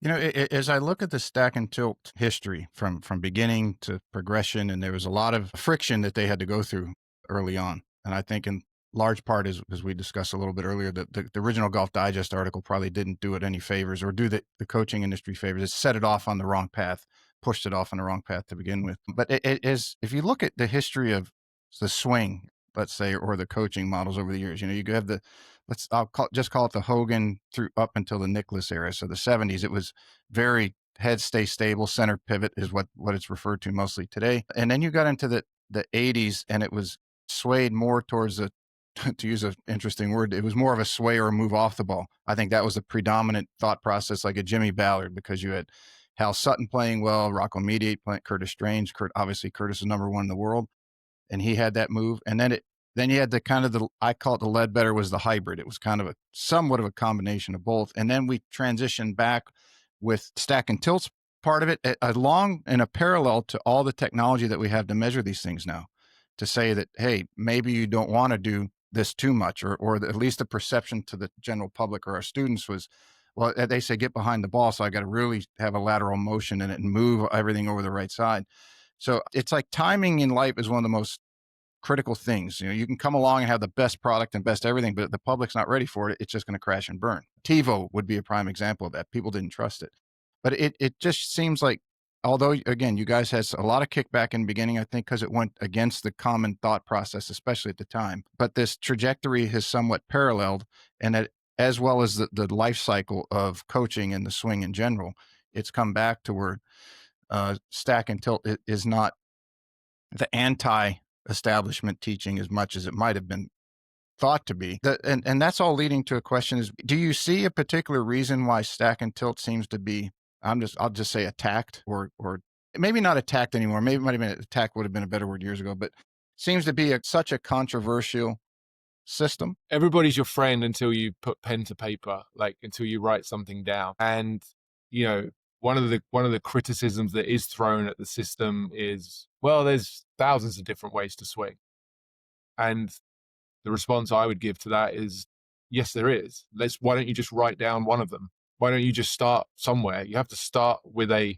As I look at the stack and tilt history from beginning to progression, and there was a lot of friction that they had to go through early on. And I think in large part, as we discussed a little bit earlier, the original Golf Digest article probably didn't do it any favors or do the coaching industry favors. It set it off on the wrong path, pushed it off on the wrong path to begin with. But it is, if you look at the history of the swing, let's say, or the coaching models over the years, you have just call it the Hogan through up until the Nicklaus era. So the 70s, it was very head stay stable, center pivot is what it's referred to mostly today. And then you got into the 80s, and it was swayed more towards the to use an interesting word, it was more of a sway or a move off the ball. I think that was the predominant thought process, like a Jimmy Ballard, because you had Hal Sutton playing well, Rocco Mediate playing, Curtis Strange. Obviously Curtis is number one in the world, and he had that move. And then you had the kind of I call it the Ledbetter was the hybrid. It was kind of somewhat of a combination of both. And then we transitioned back with stack and tilts part of it, along in a parallel to all the technology that we have to measure these things now, to say that, hey, maybe you don't want to do this too much, or at least the perception to the general public or our students was, well, they say get behind the ball, so I got to really have a lateral motion in it and move everything over the right side. So it's like timing in life is one of the most critical things. You can come along and have the best product and best everything, but if the public's not ready for it, it's just going to crash and burn. TiVo would be a prime example of that. People didn't trust it. But it just seems like, although, again, you guys had a lot of kickback in the beginning, I think, because it went against the common thought process, especially at the time. But this trajectory has somewhat paralleled, and that, as well as the life cycle of coaching and the swing in general, it's come back to where stack and tilt is not the anti-establishment teaching as much as it might have been thought to be. And that's all leading to a question is, do you see a particular reason why stack and tilt seems to be, I'll just say attacked, or maybe not attacked anymore. Maybe it might have been attacked, would have been a better word years ago, but seems to be such a controversial system. Everybody's your friend until you put pen to paper, like until you write something down. And, one of the criticisms that is thrown at the system is, well, there's thousands of different ways to swing. And the response I would give to that is, yes, there is. Why don't you just write down one of them? Why don't you just start somewhere? You have to start with a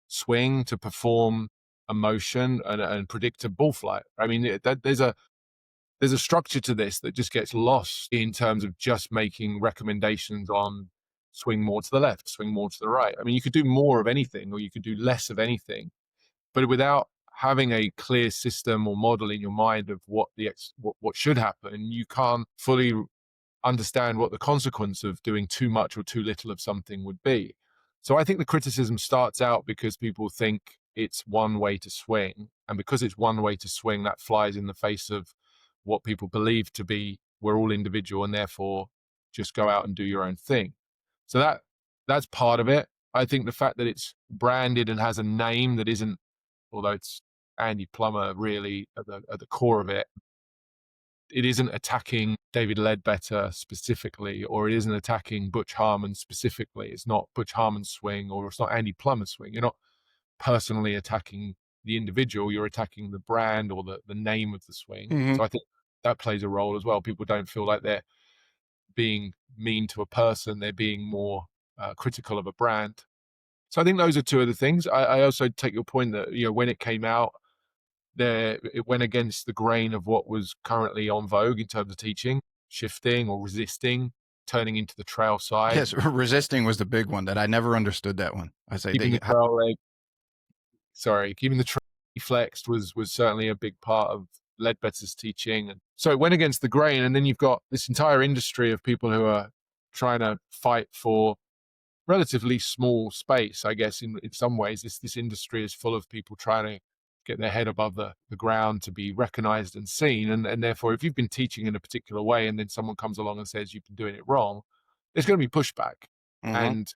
swing to perform a motion and predict a ball flight. I mean, there's a structure to this that just gets lost in terms of just making recommendations on swing more to the left, swing more to the right. I mean, you could do more of anything or you could do less of anything, but without having a clear system or model in your mind of what should happen, you can't fully understand what the consequence of doing too much or too little of something would be. So I think the criticism starts out because people think it's one way to swing. And because it's one way to swing, that flies in the face of what people believe to be, we're all individual and therefore just go out and do your own thing. So that's part of it. I think the fact that it's branded and has a name that isn't, although it's Andy Plummer really at the core of it, it isn't attacking David Ledbetter specifically, or it isn't attacking Butch Harmon specifically. It's not Butch Harmon's swing, or it's not Andy Plummer's swing. You're not personally attacking the individual, you're attacking the brand or the name of the swing. Mm-hmm. So I think that plays a role as well. People don't feel like they're being mean to a person, they're being more critical of a brand. So I think those are two of the things. I also take your point that, when it came out, it went against the grain of what was currently on vogue in terms of teaching, shifting or resisting, turning into the trail side. Yes, resisting was the big one that I never understood that one. I say keeping the trail leg. Keeping the trail flexed was certainly a big part of Ledbetter's teaching. And so it went against the grain. And then you've got this entire industry of people who are trying to fight for relatively small space, I guess, in some ways. This industry is full of people trying to get their head above the ground to be recognized and seen. And therefore, if you've been teaching in a particular way and then someone comes along and says you've been doing it wrong, there's going to be pushback. Mm-hmm. And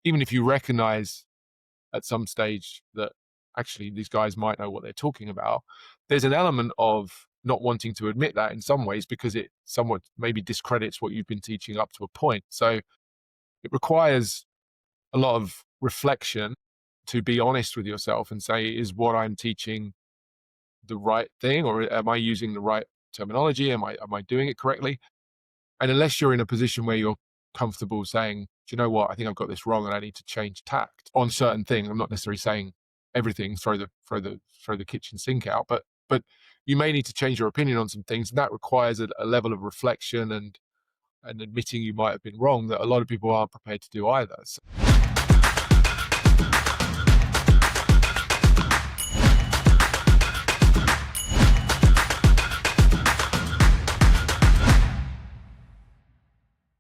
even if you recognize at some stage that actually these guys might know what they're talking about, there's an element of not wanting to admit that in some ways because it somewhat maybe discredits what you've been teaching up to a point. So it requires a lot of reflection to be honest with yourself and say, is what I'm teaching the right thing, or am I using the right terminology? Am I doing it correctly? And unless you're in a position where you're comfortable saying you know what, I think I've got this wrong and I need to change tact on certain things. I'm not necessarily saying everything, throw the kitchen sink out, but you may need to change your opinion on some things, and that requires a level of reflection and admitting you might have been wrong that a lot of people aren't prepared to do either. So